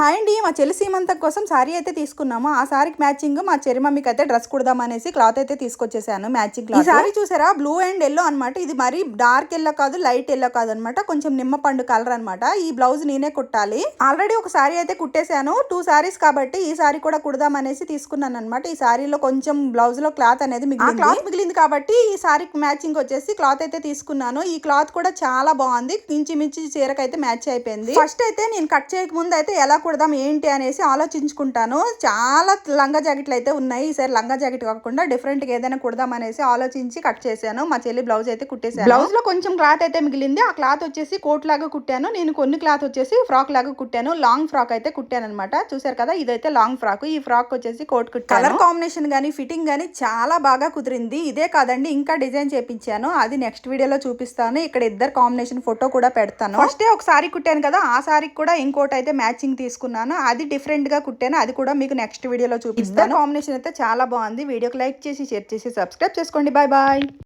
Hi అండి, మా చెల్లి సీమంతం కోసం సారీ అయితే తీసుకున్నాము. ఆ సారీకి మ్యాచింగ్ మా చెరి మమ్మీకి అయితే డ్రెస్ కుడదాం అనేసి క్లాత్ అయితే తీసుకొచ్చేసాను. Matching cloth. ఈ సారీ చూసారా, బ్లూ అండ్ ఎల్లో అనమాట. ఇది మరి డార్క్ ఎల్లో కాదు, లైట్ ఎల్లో కాదు అనమాట, కొంచెం నిమ్మ పండు కలర్ అనమాట. ఈ బ్లౌజ్ నేనే కుట్టాలి. ఆల్రెడీ ఒక సారీ అయితే కుట్టేశాను, 2 సారీస్ కాబట్టి ఈ సారీ కూడా కుడదాం అనేసి తీసుకున్నాను అనమాట. ఈ సారీలో కొంచెం బ్లౌజ్ లో క్లాత్ అనేది మిగిలింది కాబట్టి ఈ సారీకి మ్యాచింగ్ వచ్చేసి క్లాత్ అయితే తీసుకున్నాను. ఈ క్లాత్ కూడా చాలా బాగుంది, మించి చీరకైతే మ్యాచ్ అయిపోయింది. ఫస్ట్ అయితే నేను కట్ చేయక ముందు అయితే ఎలా కుడదాం ఏంటి అనేసి ఆలోచించుకుంటాను. చాలా లంగా జాకెట్లు అయితే ఉన్నాయి. ఈసారి లంగా జాకెట్ కాకుండా డిఫరెంట్ గా ఏదైనా కుడదాం అనేసి ఆలోచించి కట్ చేశాను. మా చెల్లి బ్లౌజ్ అయితే కుట్టేశాను. బ్లౌజ్ లో కొంచెం క్లాత్ అయితే మిగిలింది. ఆ క్లాత్ వచ్చేసి కోట్ లాగా కుట్టాను. నేను కొన్ని క్లాత్ వచ్చేసి ఫ్రాక్ లాగా కుట్టాను. లాంగ్ ఫ్రాక్ అయితే కుట్టాను అనమాట. చూసారు కదా, ఇదైతే లాంగ్ ఫ్రాక్. ఈ ఫ్రాక్ వచ్చేసి కోట్ కుట్టాను. కలర్ కాంబినేషన్ గానీ ఫిట్టింగ్ గానీ చాలా బాగా కుదిరింది. ఇదే కాదండి, ఇంకా డిజైన్ చేపించాను, అది నెక్స్ట్ వీడియోలో చూపిస్తాను. ఇక్కడ ఇద్దరు కాంబినేషన్ ఫోటో కూడా పెడతాను. ఫస్టే ఒక సారీ కుట్టాను కదా, ఆ సారీకి కూడా ఇంకోటి అయితే మ్యాచింగ్ తీసుకున్నాను. అది డిఫరెంట్ గా కుట్టాను, అది కూడా మీకు నెక్స్ట్ వీడియోలో చూపిస్తాను. కాంబినేషన్ అయితే చాలా బాగుంది. వీడియోకి లైక్ చేసి, షేర్ చేసి, సబ్స్క్రైబ్ చేసుకోండి. Bye bye.